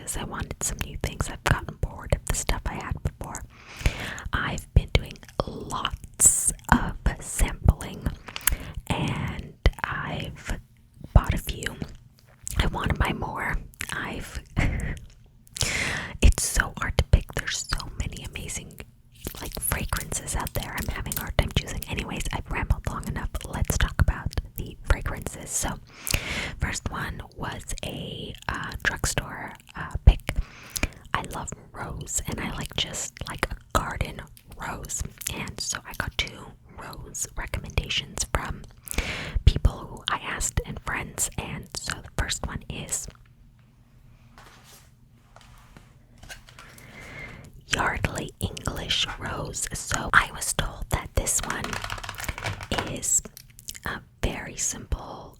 fragrances. I wanted some new things. I've gotten bored of the stuff I had before. I've been doing lots of sampling, and I've bought a few. I want to buy more. It's so hard to pick. There's so many amazing fragrances out there. I'm having a hard time choosing. Anyways, I've rambled long enough. Let's talk about the fragrances. So, first one was a drugstore pick. I love rose, and I just like a garden rose. And so I got 2 rose recommendations from people who I asked and friends. And so the first one is Yardley English Rose. So I was told that this one is a very simple,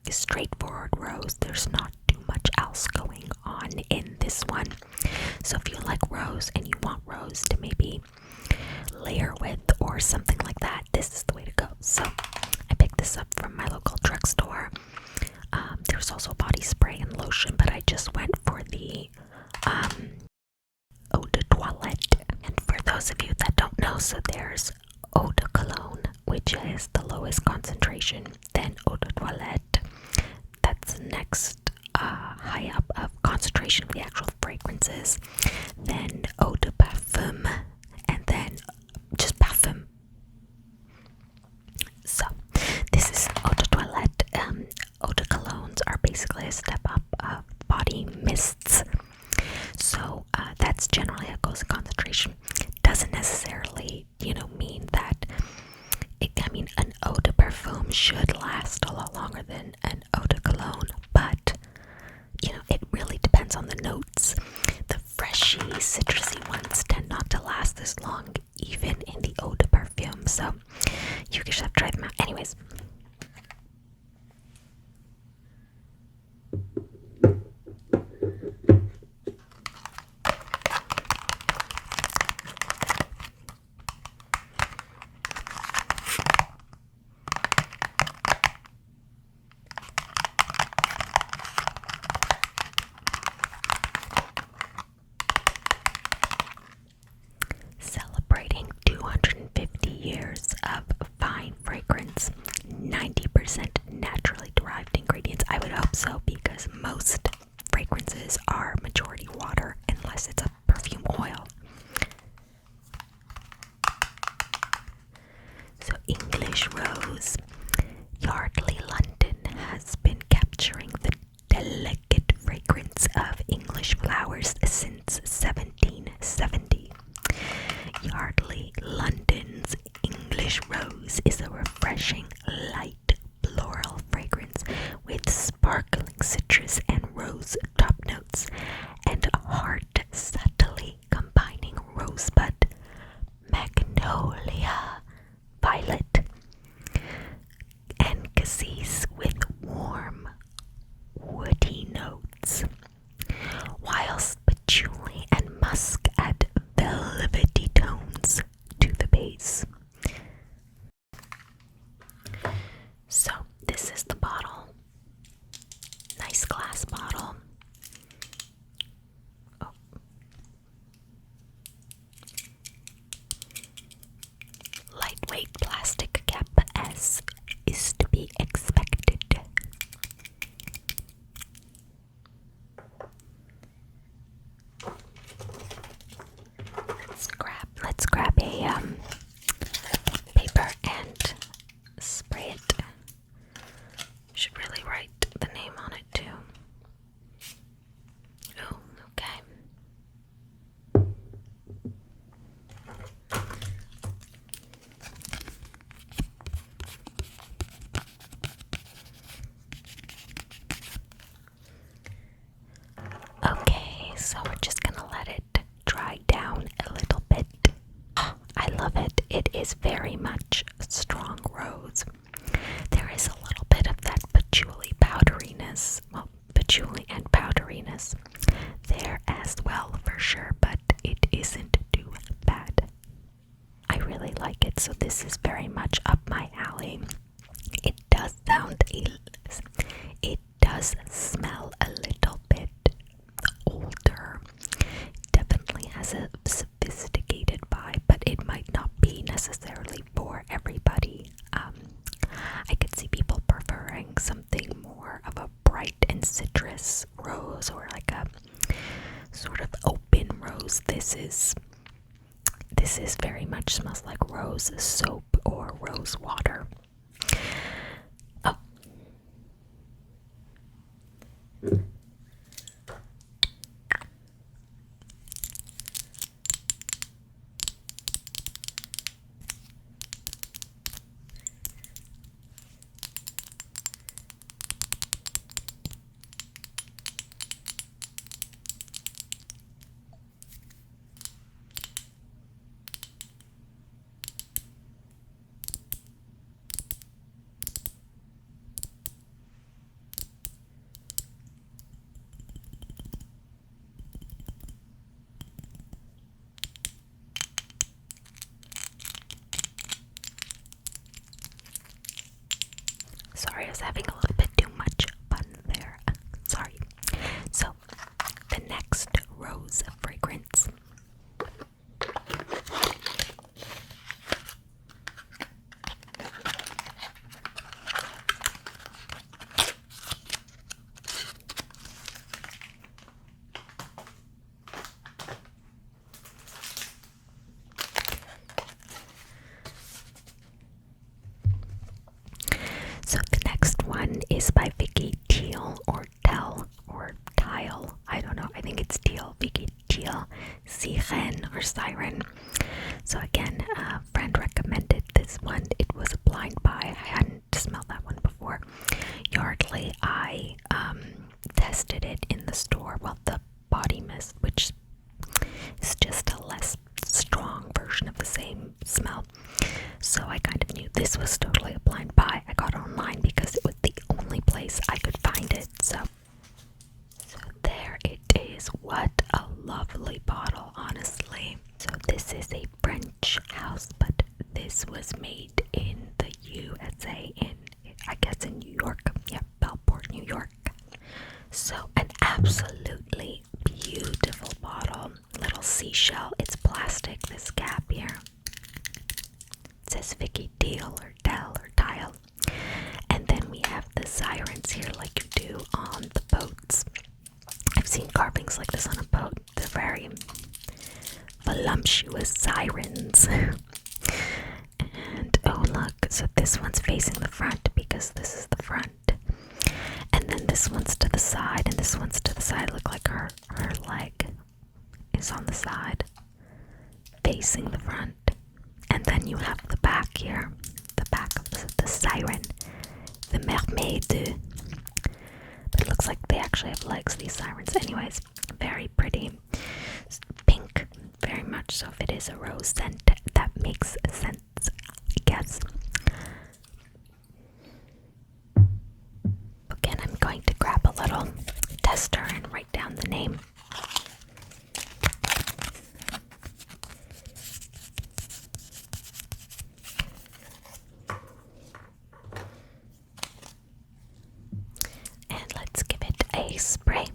straightforward rose. There's not too much else going on in this one. So if you like rose and you want rose to maybe layer with or something like that, this is the way to go. So I picked this up from my local drugstore. There's also body spray and lotion, but I just went for the eau de toilette. And for those of you that don't know, so there's eau de cologne, which is the lowest concentration, then eau de toilette, that's next high up of concentration of the actual fragrances, then eau de parfum, and then just parfum. So this is eau de toilette. Eau de colognes are basically a step up of body mists. So that's generally how it goes in concentration. Doesn't necessarily, mean that an eau de parfum should last a lot longer than an eau de cologne, but it really depends on the notes. The freshy, citrusy ones tend not to last as long, even in the eau de parfum. So you just have to try them out. Anyways. Celebrating 250 years of fine fragrance, 90% naturally derived ingredients. I would hope so, because most fragrances are majority water unless it's a perfume oil. So English Rose. Yardley, London has been capturing the delicate fragrance of English flowers since 1770. Yardley, London's English Rose is a refreshing, light floral fragrance with sparkling citrus and rose top notes and a heart subtly combining rosebud, magnolia, violet, and cassis with warm, woody notes, whilst patchouli and musk add velvety tones to the base. So this is the bottle. Nice glass bottle. Oh. Lightweight plastic cap, as is to be expected. Let's grab a paper and spray it. Should really write the name on it too. Oh, okay. Okay, so we're just gonna let it dry down a little bit. I love it. It is very much strong rose. There is a little bit of that patchouli powderiness, patchouli and powderiness there as well for sure, but it isn't too bad. I really like it, so this is very much up my alley. It does smell a little bit old sophisticated vibe, but it might not be necessarily for everybody. I could see people preferring something more of a bright and citrus rose, or like a sort of open rose. This is very much smells like rose soap or rose water. Oh. Sorry, I was having a little bit too much fun there. Sorry. So, the next rose fragrance. So the next one is by Vicky, Tiel or Tiel. I don't know. I think it's Tiel. Vicky, Tiel, Sirene or Siren. So again, a friend recommended this one. It was a blind buy. I hadn't smelled that one before. Yardley, I tested it in the store. Well, the body mist, which is just a less strong version of the same smell. So I kind of knew this was totally a blind buy. I got it online because it was the only place I could find it. So there it is. What a lovely bottle, honestly. So this is a French house, but this was made in the USA, I guess in New York. Yeah, Bellport, New York. So an absolutely beautiful bottle. Little seashell. It's plastic, this cap here. It says Vicky, Tiel or Tiel. And then we have the sirens here like you do on the boats. I've seen carvings like this on a boat. They're very voluptuous sirens. And oh look, so this one's facing the front because this is the front. And then this one's to the side and this one's to the side. Look like her leg is on the side, facing the front. And then you have the back here, the back of the siren, the mermaid. But it looks like they actually have legs, these sirens. Anyways, very pretty. Pink, very much so. If it is a rose scent, that makes sense, I guess. Again, I'm going to grab a little tester and write down the name. A spray.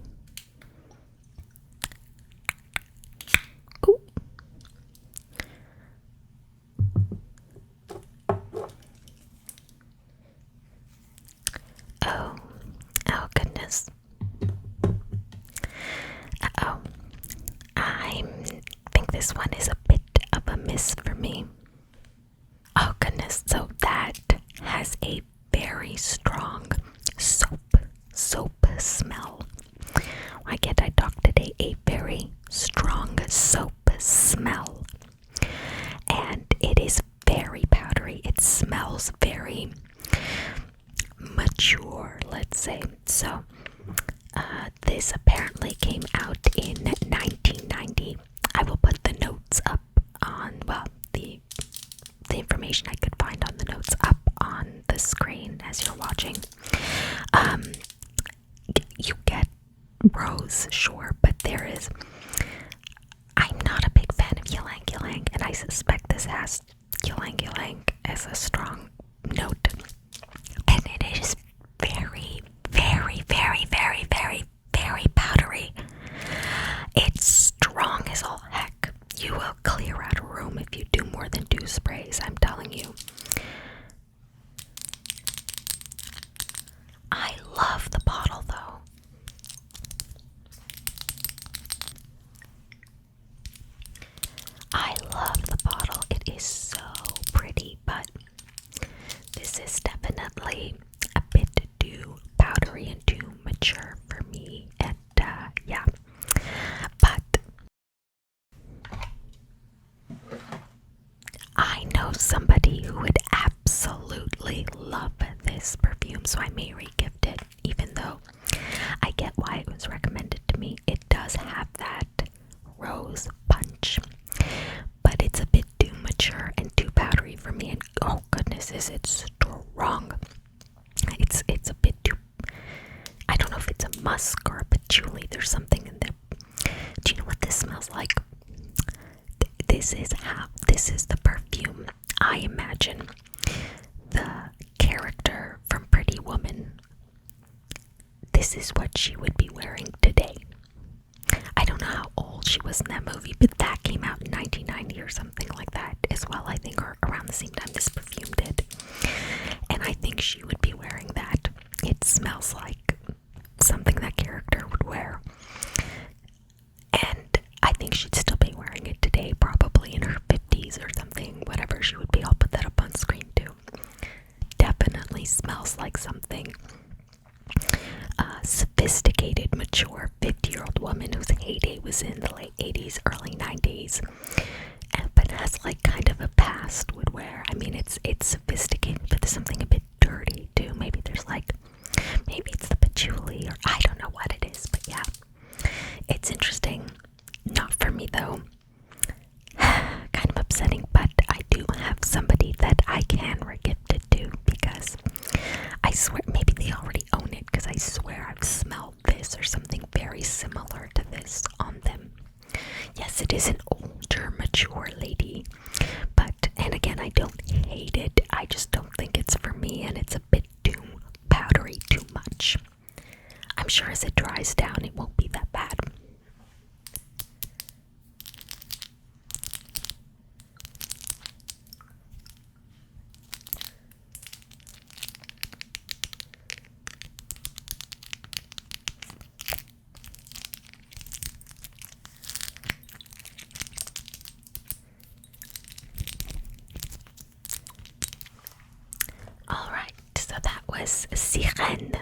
Ooh. Oh goodness. Uh-oh. I think this one is a bit of a miss for me. Oh goodness, so that has a very strong soap smell. I talked today, a very strong soap smell. And it is very powdery. It smells very mature, let's say. So, this apparently came out in 1990. I will put the notes up on, well, the information I could find on the notes up on the screen as you're watching. somebody who would absolutely love this perfume, so I may re-gift it, even though I get why it was recommended to me. It does have that rose punch, but it's a bit too mature and too powdery for me, and oh goodness, is it strong. It's a bit too, I don't know if it's a musk or a patchouli, there's something in there. Do you know what this smells like? This is the perfume I imagine the character from Pretty Woman, this is what she would be wearing today. I don't know how old she was in that movie, but that came out in 1990 or something like that as well, I think, or around the same time this perfume did. And I think she would be wearing that. It smells like something that character would wear. And I think she'd still be wearing it today, probably in her 50s or something, whatever she would be. I'll put that up on screen too. Definitely smells like something sophisticated, mature 50-year-old woman whose heyday was in the late 80s, early 90s, but has like kind of a past would wear. I mean, it's sophisticated, but there's something a bit dirty too. Maybe it's the patchouli, or I don't know what it is, but yeah, it's interesting. Not for me though. Kind of upsetting, but I do have somebody that I can re-gift it to, because I swear, maybe they already own it, because I swear I've smelled this or something very similar to this on them. Yes, it is an older, mature lady, but, and again, I don't hate it, I just don't think it's for me, and it's a bit too powdery, too much. I'm sure as it dries down, it won't be that bad. Alright, so that was Sirene.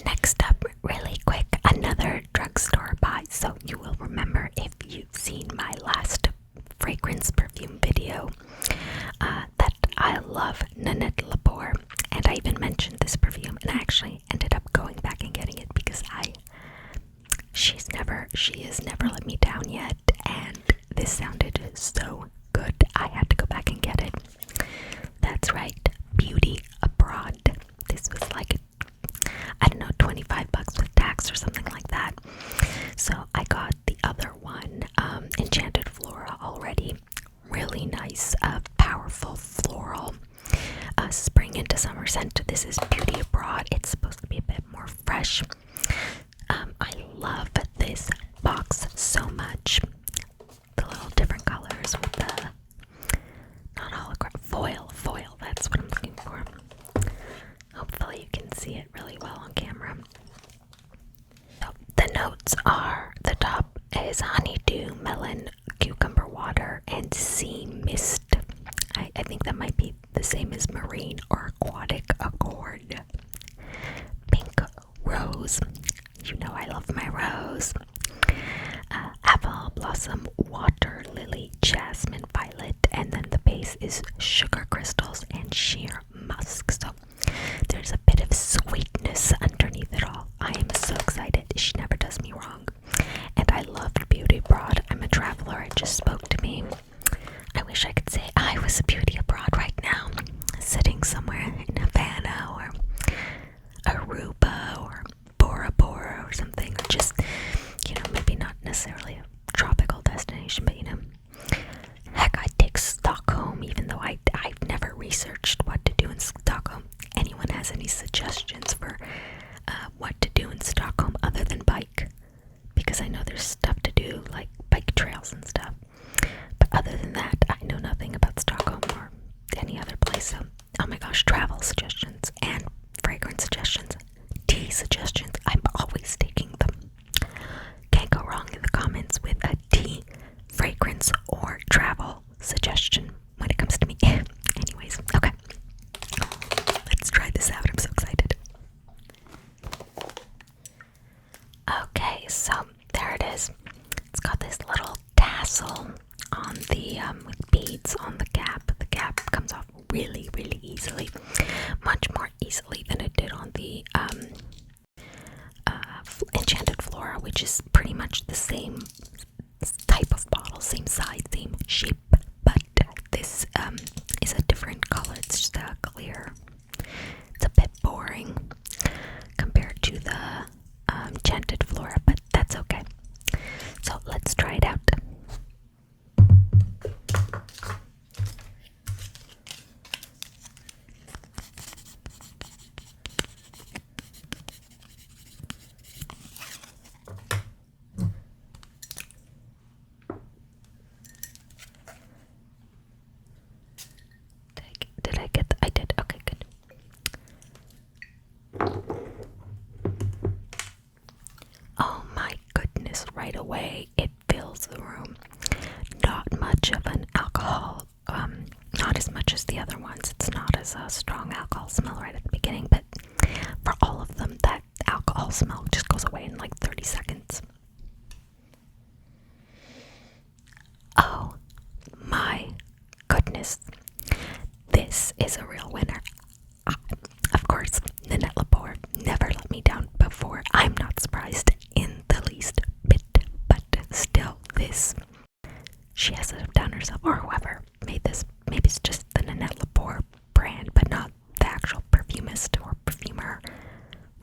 Next up, really quick, another drugstore buy. So you will remember, if you've seen my last fragrance perfume video, that I love Nanette Lepore, and I even mentioned this perfume, and I actually ended up going back and getting it because she has never let me down yet, and this sounded so good. I had to go back and get it. That's right, Beauty Abroad. This was like, I don't know, $25 with tax or something like that. So I got the other one, Enchanted Flora, already. Really nice, powerful floral, spring into summer scent. This is Beauty Abroad. It's supposed to be a bit more fresh. I love this box so much. The little different colors with the, not hologram, foil, that's what I'm looking for. Hopefully you can see it really well on camera. So the notes are, the top is honeydew, melon, cucumber water, and sea mist. I think that might be the same as marine or aquatic accord. Pink rose. You know I love my rose. Apple blossom, water lily, jasmine, violet, and then the base is sugar crystals and sheer musk. So there's a bit of sweetness underneath it all. I am so excited. She never does me wrong. And I loved Beauty Abroad. I'm a traveler. It just spoke to me. I wish I could say I was a beauty abroad right now, sitting somewhere in Havana or Aruba or Bora Bora or something, or just, maybe not necessarily a tropical destination, but heck, I'd take Stockholm, even though I've never researched what to do in Stockholm. Anyone has any suggestions for what to do in Stockholm other than bike? Because I know there's stuff to do, like bike trails and stuff. But other than that, I know nothing about Stockholm or any other place. So, oh my gosh, travel suggestions and fragrance suggestions, tea suggestions. I'm always taking them. Can't go wrong in the comments with a tea, fragrance, or travel suggestion when it comes to me. Anyways, okay. Let's try this out. I'm so excited. way it fills the room. Not much of an alcohol, not as much as the other ones. It's not as a strong alcohol smell right at the beginning, but for all of them, that alcohol smell just goes away in like 30 seconds. Oh my goodness. This is a real winner. Of course, Nanette Lepore never let me down before. I'm not surprised in the least bit, but still, this, she has to have done herself, or whoever made this. Maybe it's just the Nanette Lepore brand, but not the actual perfumist or perfumer,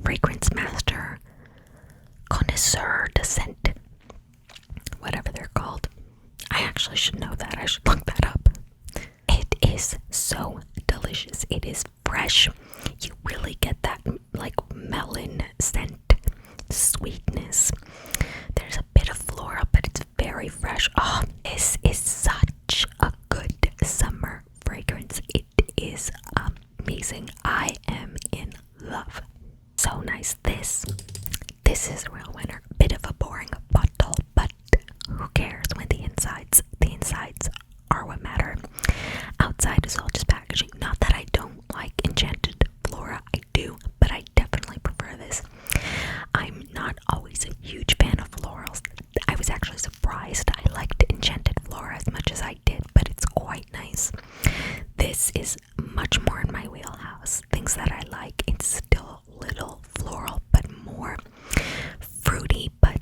fragrance master, connoisseur de scent, whatever they're called. I actually should know that. I should look that up. It is so delicious. It is fresh. You really get that like melon scent, sweetness. There's a bit of floral, but it's very fresh. Oh, this is such a good summer fragrance. It is amazing. I am in love. So nice. This is a real winner. Bit of a boring bottle, but who cares when the insides are what matter. Outside is all just packaging. Not that I don't like Enchanted Flora, I do, but I definitely prefer this. I'm not always a huge fan of florals. I was actually surprised I liked Enchanted Flora as much as I did, but it's quite nice. This is much more in my wheelhouse. Things that I like. It's still a little floral, but more fruity. But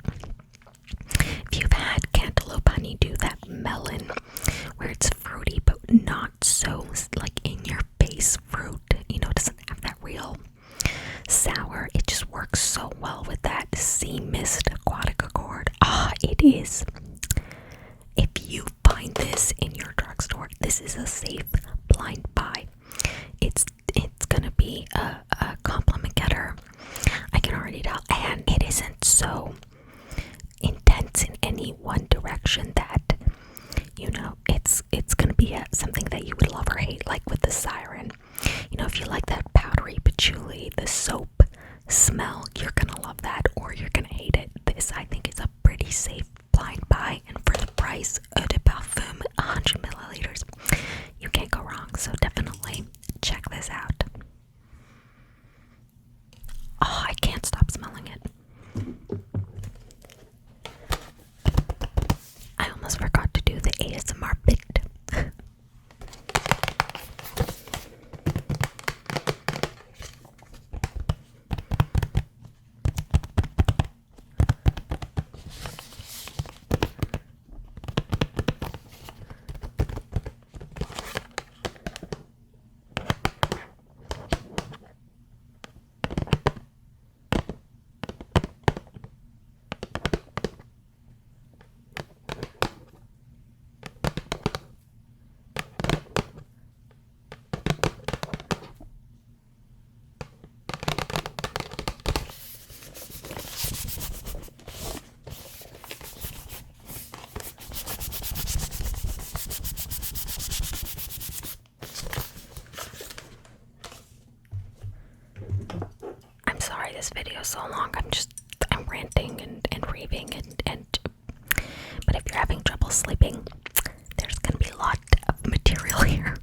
if you've had Cantaloupe Honeydew, that melon, where it's fruity but not so like in your face fruit, you know, it doesn't have that real sour. It just works so well with that sea mist aquatic accord. It is. If you find this in your drugstore, this is a safe blind buy. It's gonna be a compliment getter. I can already tell, and it isn't so intense in any one direction that, you know, it's gonna be something that you would love or hate, like with the Siren. You know, if you like that powdery patchouli, the soap smell, you're gonna love that or you're gonna hate it. This, I think, is a pretty safe blind buy, and for the price, Eau de Perfume, 100 milliliters, you can't go wrong. So definitely check this out. Oh, I can't stop smelling it. I almost forgot to do the ASMR bit. This video so long. I'm ranting and raving and but if you're having trouble sleeping, there's gonna be a lot of material here.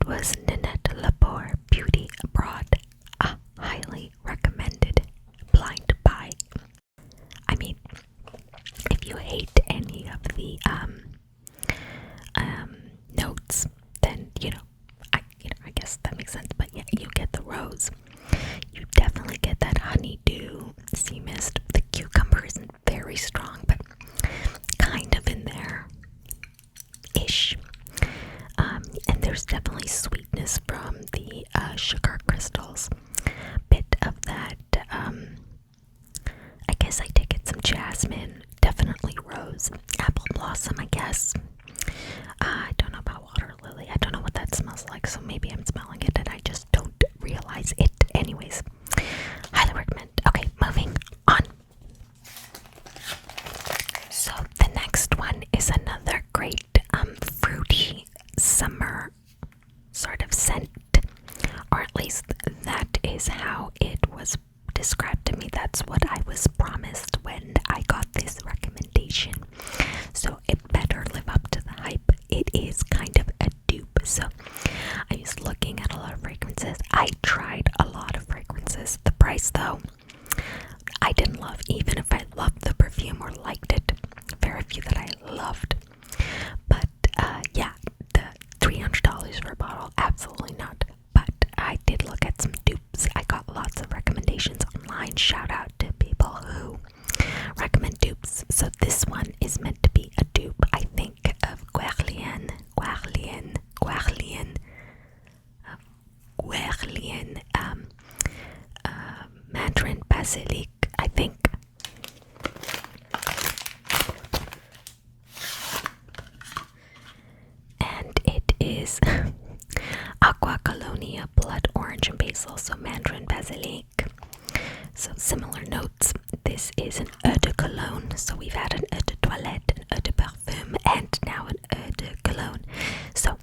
Was Nanette Lepore Beauty Abroad, a highly recommended blind buy. I mean, if you hate any of the notes, then, you know, smells apple blossom, I guess. I don't know about water lily. I don't know what that smells like, so maybe I'm smelling it and I just don't realize it. Anyways, highly recommend. Okay, moving on. So the next one is another great fruity summer sort of scent, or at least that is how it was described to me. That's what I was promised when I got this recommendation. So it better live up to the hype. It is kind of a dupe. So I was looking at a lot of fragrances. I tried a lot of fragrances. The price though, I didn't love, even if I loved the perfume or liked it. Very few that I loved. But yeah, the $300 for a bottle, absolutely not. But I did look at some dupes. I got lots of recommendations online. Shout out to people who recommend dupes. So this one is meant to be a dupe, I think, of Guerlain, Mandarin Basilic, I think. And it is Aqua Colonia, blood orange and basil, so Mandarin Basilic. So similar notes. This is an eau de cologne. So we've had an eau de toilette, an eau de parfum, and now an eau de cologne. So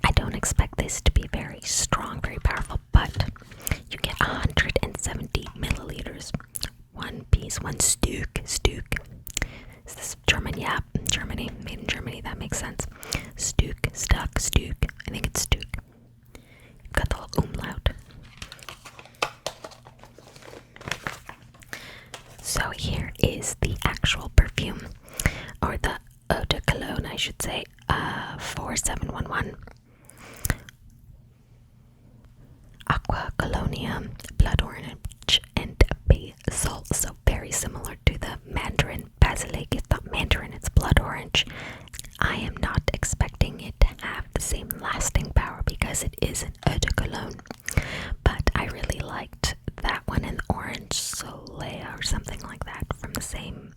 I don't expect this to be very strong, very powerful, but you get 170 milliliters. One piece, one Stück. Is this German? Yeah, Germany. Made in Germany, that makes sense. Stück. I think it's Stück. You've got the little umlaut. So here is the actual perfume, or the eau de cologne, I should say, 4711. Aqua Colonia, blood orange and basil. So very similar to the Mandarin Basilic. It's not Mandarin, it's blood orange. I am not expecting it to have the same lasting power because it is an eau de cologne. But I really liked that one in orange Soleil or something like that from Guerlain.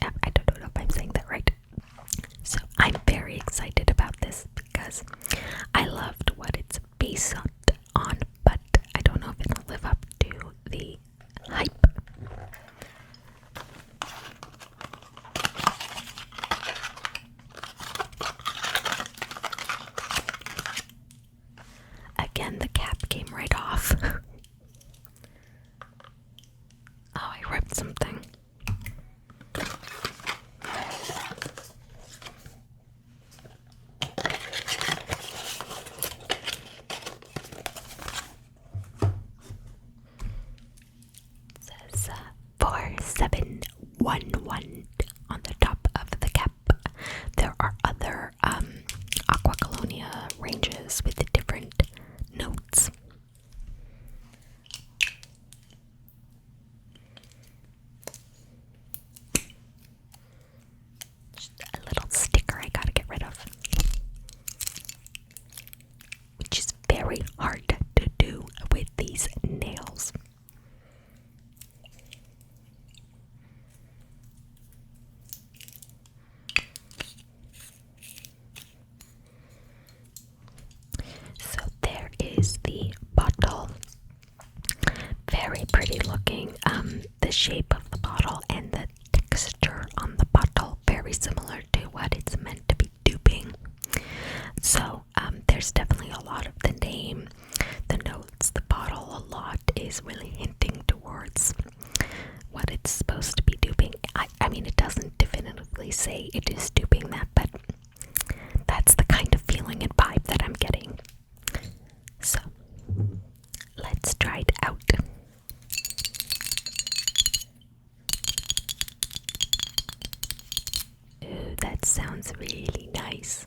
I don't know if I'm saying that right. So I'm very excited about this because I loved what it's based on, but I don't know if it'll live up to the hype. Again, the cap came right off. Oh, I ripped something. It says 4711 on the top of the cap. There are other Aqua Colonia ranges with different notes. Just a little sticker I gotta get rid of, which is very hard to do with these nails. So there is the bottle. Very pretty looking. The shape of the bottle and the texture on the bottle, very similar to what it's meant to be duping. So there's definitely a lot of the name, the notes, the bottle, a lot is really hinting towards what it's supposed to be duping. I mean, it doesn't definitively say it is duping that, but that's the kind of feeling and vibe that I'm getting. So let's try it out. Ooh, that sounds really nice.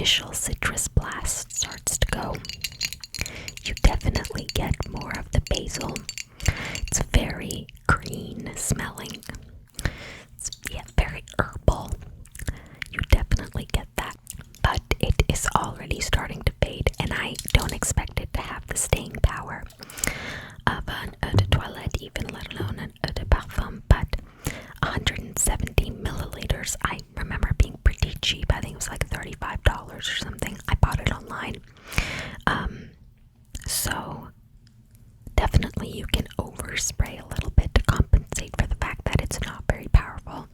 initial citrus blast starts to go, you definitely get more of the basil. It's very green smelling. It's very herbal. You definitely get that. But it is already starting to fade, and I don't expect it to have the staying power of an eau de toilette, even let alone an eau de parfum. But 170 milliliters, I remember being pretty cheap. I think it was like $35 or something. I bought it online. So definitely you can overspray a little bit to compensate for the fact that it's not very powerful.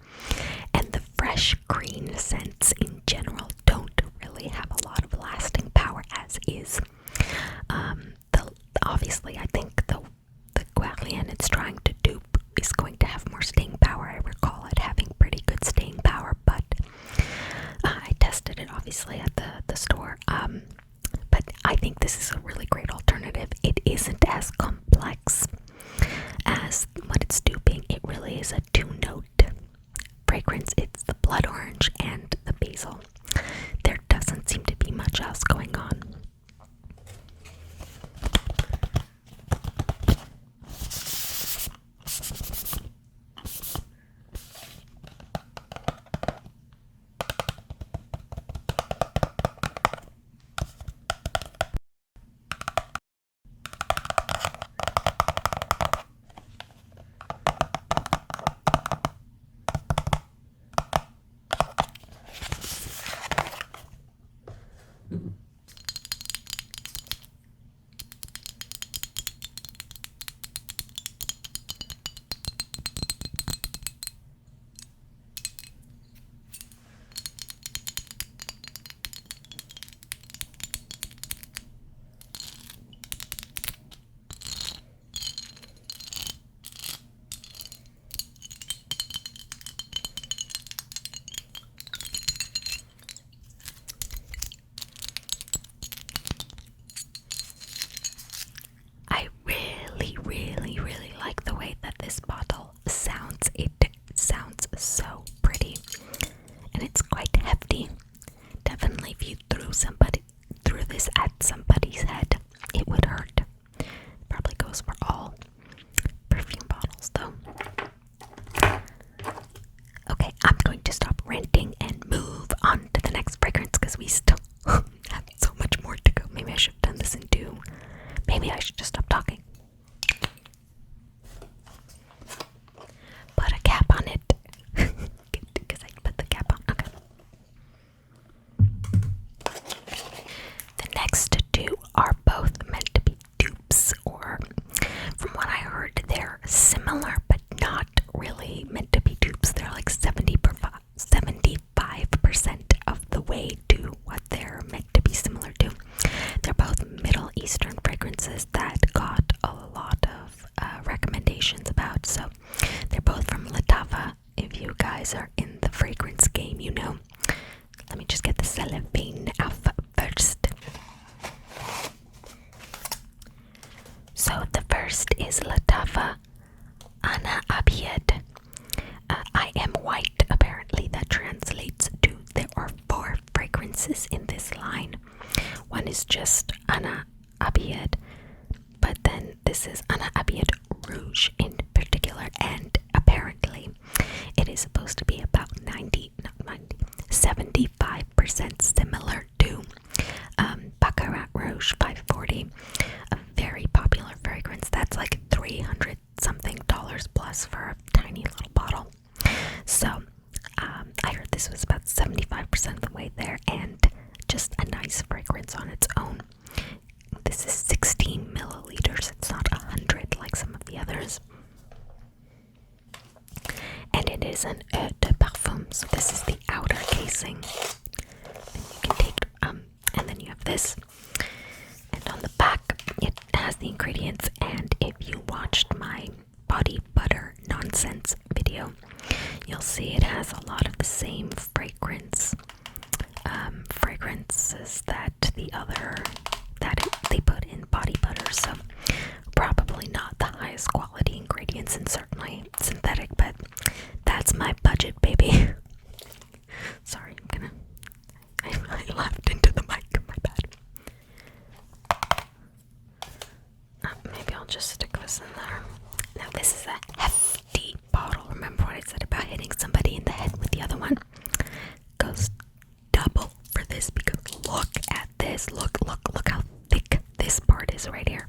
And the fresh green scents in general don't really have a lot of lasting power as is. Obviously I think the Guardian it's trying to dupe is going to have more staying power. I recall it having pretty good staying power, but I tested it obviously at the store. But I think this is a really great alternative. It isn't as complex as what it's duping. It really is a 2-note fragrance. It's the blood orange and the basil. There doesn't seem to be much else going on. This bottle sounds. It sounds so pretty, and it's quite hefty. Definitely, if you threw this at somebody's head, it would hurt. Probably goes for all perfume bottles, though. Okay, I'm going to stop ranting and move on to the next fragrance because we still have so much more to go. Maybe I should have done this in 2. Maybe I should just stop talking. Put a cap on it. Because I put the cap on. Okay. The next 2 are both meant to be dupes, or from what I heard, they're similar but not really meant to be dupes. They're like 75% of the way to what they're meant to be similar to. They're both Middle Eastern fragrances that got a lot of recommendations about. So they're both from Lattafa. If you guys are in the fragrance game, you know. Let me just get the cellophane off first. So the first is Lattafa Ana Abiyedh. I am white, apparently that translates to there are 4 fragrances in this line. One is just Ana Abiyedh, but then this is Ana Abiyedh Rouge in particular, and apparently it is supposed to be about 75% similar to Baccarat Rouge 540, a very popular fragrance that's like $300 something plus for a tiny little bottle. So I heard this was about 75% of the way there, and just a nice fragrance on its own. This is 16 milliliters. It's not 100 like some of the others. And it is an eau de parfum. So this is the outer casing. And you can take, and then you have this. And on the back, it has the ingredients. And if you watched my body butter nonsense video, you'll see it has a lot of the same fragrances that the other they put in body butter. So probably not the highest quality ingredients and certainly synthetic, but that's my budget, baby. Sorry, I laughed into Now this is a hefty bottle. Remember what I said about hitting somebody in the head with the other one? Goes double for this because look at this. Look how thick this part is right here.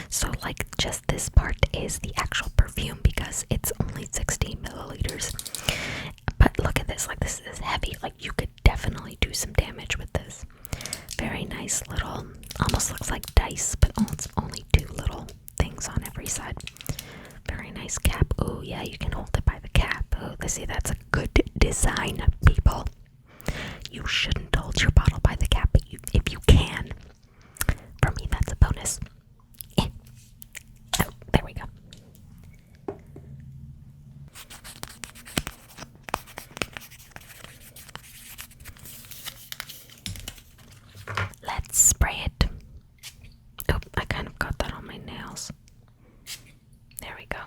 So like just this part is the actual perfume because it's only 60 milliliters. But look at this, like this is heavy. Like you could definitely do some damage with this. Very nice little, almost looks like dice, but it's only two little things on every side. Very nice cap. Oh yeah, you can hold it by the cap. Oh, see, that's a good design, people. You shouldn't hold your bottle by the cap, but if you can. For me, that's a bonus. Oh, there we go. Let's spray it. Oh, I kind of got that on my nails. There we go.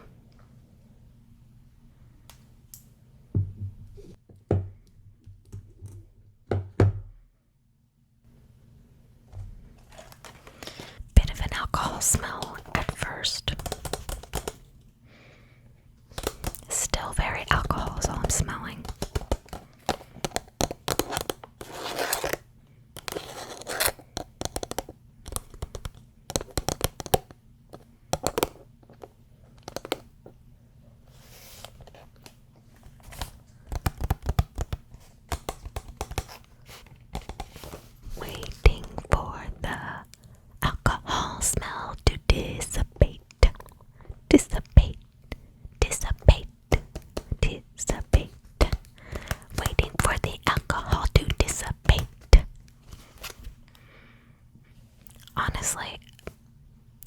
Bit of an alcohol smell at first. Still very alcohol is all I'm smelling. Waiting for the alcohol smell to dissipate. Dissipate. Dissipate. Dissipate. Waiting for the alcohol to dissipate. Honestly,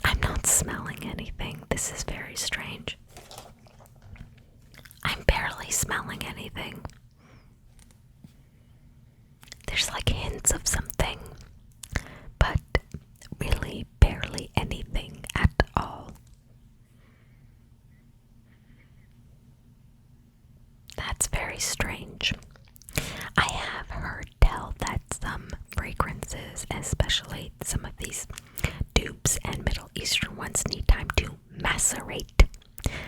I'm not smelling anything. This is very strange. I'm barely smelling anything. There's like hints of something, but really barely anything at all. That's very strange. I have heard tell that some fragrances, especially some of these dupes and Middle Eastern ones, need time to macerate.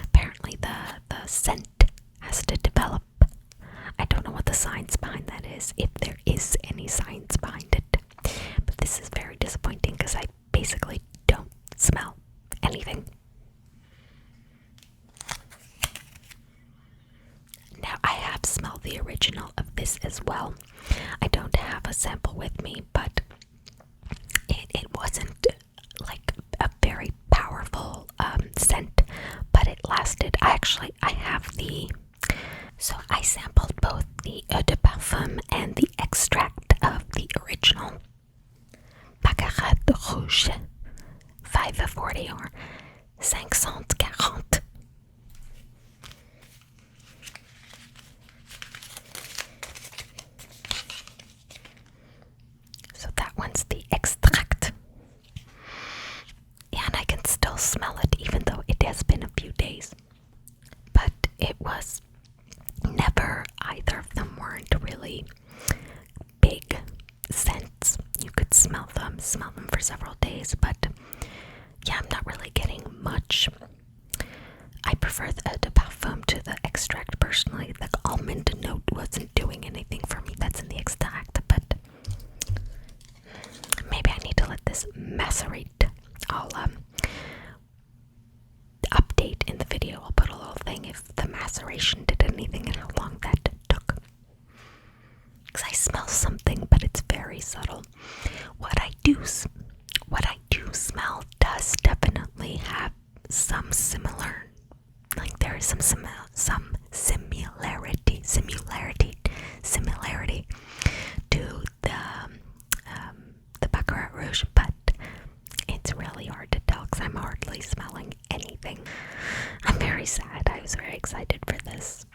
Apparently the scent has to develop. I don't know what the science behind that is, if there is any science behind it. But this is very disappointing because I basically don't smell anything. Now I have smelled the original of this as well. I don't have a sample with me, but it wasn't like a very powerful scent, but it lasted. I have the, so I sampled both the eau de parfum and the extract of the original Baccarat Rouge 540 or 540. So that one's the extract. Yeah, and I can still smell it even though it has been a few days. But it was never, either of them weren't really big scents. You could smell them for several days, but yeah, I'm not really getting much. I prefer the eau de parfum to the extract personally. The almond note wasn't doing anything for me. That's in the extract, but maybe I need to let this macerate. I'll update in the video. I'll put a little thing if the maceration did anything and how long that took. Because I smell something, but it's very subtle. What I do smell does definitely have some similar, like there is some similarity to the Baccarat Rouge, but it's really hard to tell because I'm hardly smelling anything. I'm very sad. I was very excited for this.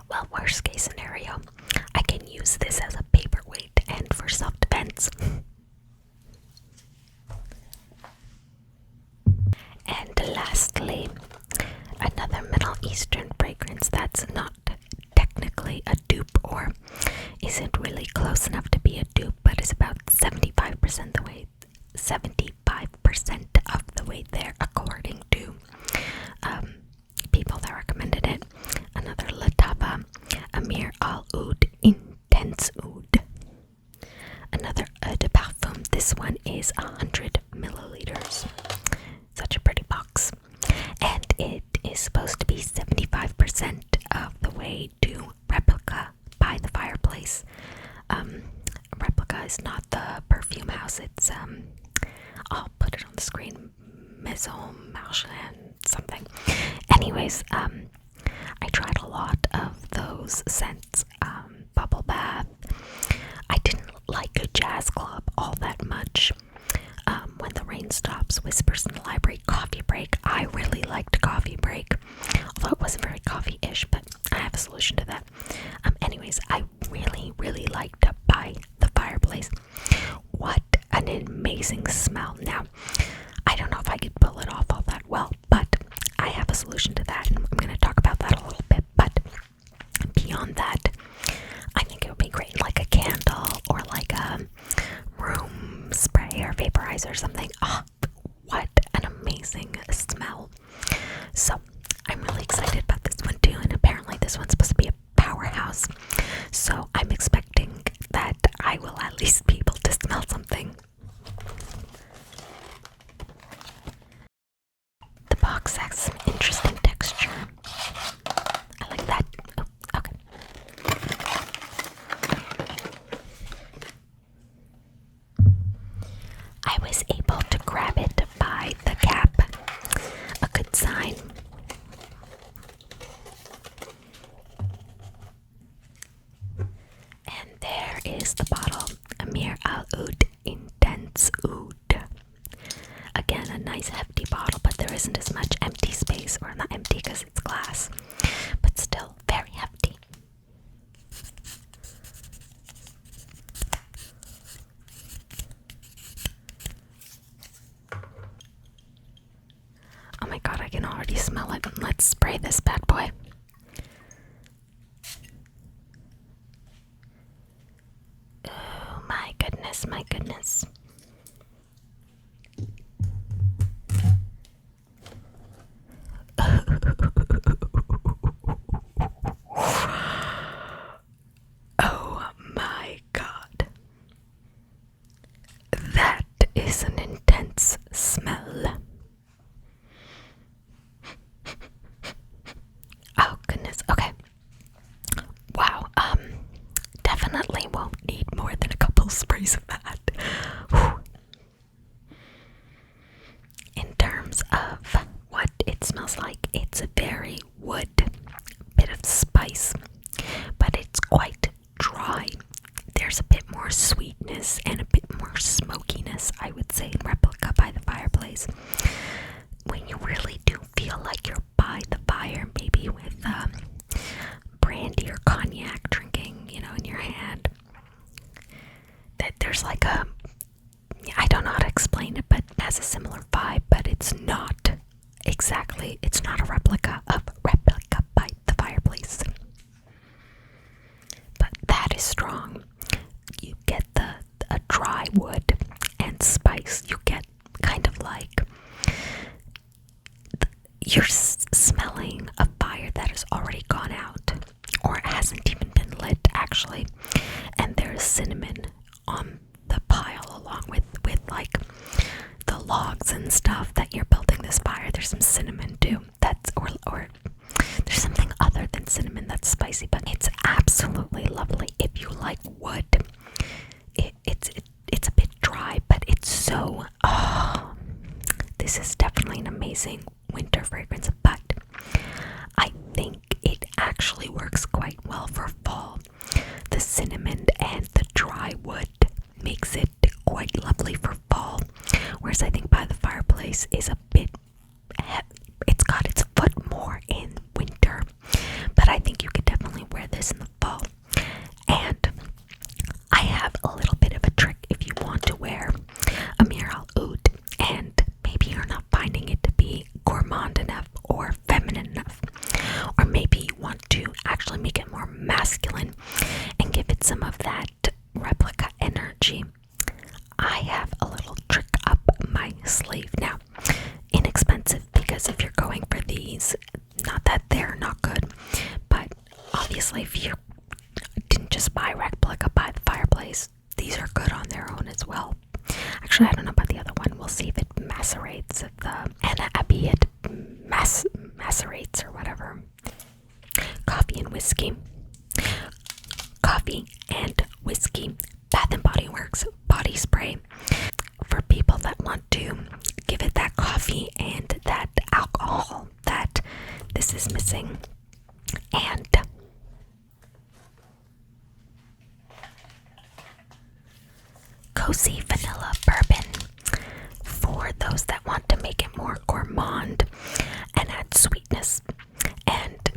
Well, worst case scenario, I can use this as a paperweight and for self-defense. it's not technically a dupe, or isn't really close enough to be a dupe, but is about 75% the way 75% of the way there, according to people that recommended it. Another Lattafa Ameer Al Oud Intense Oud. Another Eau de Parfum. This one is 100 milliliters. Such a pretty box. And it is supposed to be 75% of the way to Replica by the Fireplace. Replica is not the perfume house. It's, I'll put it on the screen. Maison Marchand something. Anyways, I tried a lot of those scents. Bubble Bath. I didn't like a Jazz Club all that much. When the Rain Stops, Whispers in the Library, Coffee Break. I really liked Coffee Break, although it wasn't very coffee-ish, but I have a solution to that. Anyways, I really liked By the Fireplace. What an amazing smell. Now, I don't know if I could pull it off all that well, but I have a solution to that, and I'm going to talk about that a little bit. But beyond that, I think it would be great like a candle or like a room spray or vaporizer or something. Oh, what an amazing smell. So I'm really excited about this one too, and apparently this one's supposed to be a powerhouse. So I'm expecting that I will at least be able to smell something. The box has some interesting texture. I like that. Oh, okay. I was able to grab it by the cap. A good sign. And there is the bottle. Ameer Al Oud Intense Oud. Again, a nice hefty bottle, but there isn't as much empty space, or not empty because it's glass, but still very hefty. Oh my god, I can already smell it. Let's spray this bad boy. Oh my goodness, my goodness. Oh my god. That is an intense smell. Oh goodness. Okay. Wow. Definitely won't need more than a couple sprays of that. Whew. In terms of what it smells like, it's a very wood, bit of spice, but it's quite dry. There's a bit more sweetness and a bit more smokiness, I would say, in Replica by the Fireplace. When you really do feel like you're by the fire, maybe with brandy or cognac drinking, in your hand, that there's like a, I don't know how to explain it, but it has a similar vibe, but it's not exactly, it's not a replica of Replica by the Fireplace. But that is strong. You get a dry wood and spice. You get kind of like you're smelling a fire that has already gone out, or hasn't even been lit actually, and there's cinnamon on the pile along with like the logs and stuff that you're building this fire. There's some cinnamon too. That's or there's something other than cinnamon that's spicy, but it's absolutely lovely. If you like wood, it's a bit dry, but it's so, this is definitely an amazing winter fragrance, but I think it actually works quite well for fall. The cinnamon and the dry wood makes it quite lovely for fall, whereas I think By the Fireplace is a bit, it's got its foot more in winter, but I think you could definitely wear this in the fall. And I have a little bit of a trick if you want to wear Ameer Al Oud and maybe you're not finding it to be gourmand enough or feminine enough, or maybe you want to I have a little trick up my sleeve. Now, inexpensive, because if you're going for these, not that they're not good, but obviously if you didn't just buy replica by the fireplace, these are good on their own as well. Actually, I don't know about the other one. We'll see if it macerates, if the Abiyedh macerates or whatever. Coffee and whiskey. Coffee and whiskey. Bath and Body Works body spray. For people that want to give it that coffee and that alcohol that this is missing. And cozy vanilla bourbon for those that want to make it more gourmand and add sweetness. And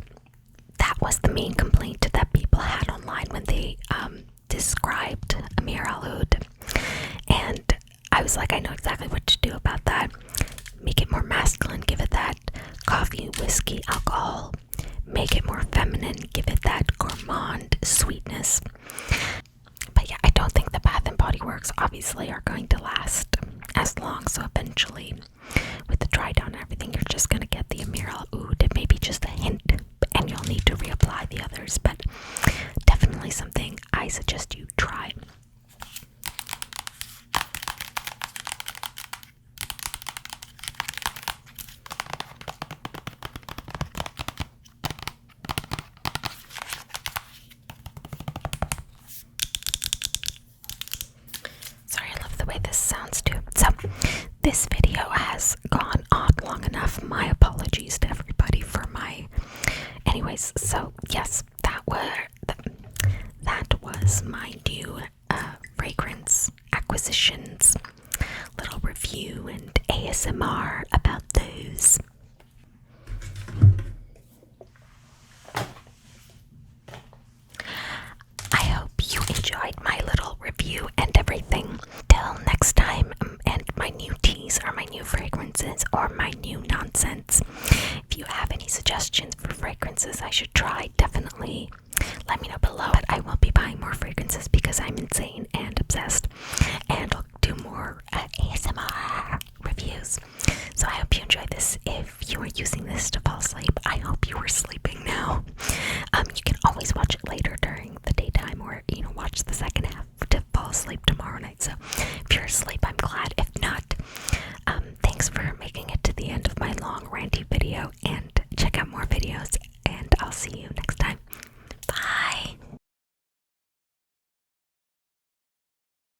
that was the main complaint that people had online when they described Ameer al-Oud. And I was like, I know exactly what to do about that. Make it more masculine, give it that coffee, whiskey, alcohol. Make it more feminine, give it that gourmand sweetness. But yeah, I don't think the Bath and Body Works obviously are going to last as long. So eventually, with the dry down and everything, you're just going to get the Ameer al-Oud, maybe just a hint, and you'll need to reapply the others. But definitely something I suggest you try. Sorry, I love the way this sounds too. So, this video has gone on long enough. My apologies to everybody for my... Anyways, so yes, that was my new fragrance acquisitions. Little review and ASMR about those. I hope you enjoyed my little review and everything. Till next time, and my new teas or my new fragrances or my new nonsense. If you have any suggestions for fragrances I should try, definitely let me know below. But I will be buying more fragrances because I'm insane and obsessed, and I'll do more ASMR reviews. So I hope you enjoyed this. If you are using this to fall asleep, I hope you are sleeping now. You can always watch it later during the daytime, or watch the second half to fall asleep tomorrow night. So if you're asleep, I'm glad. If not, thanks for making it to the end of my long ranty video,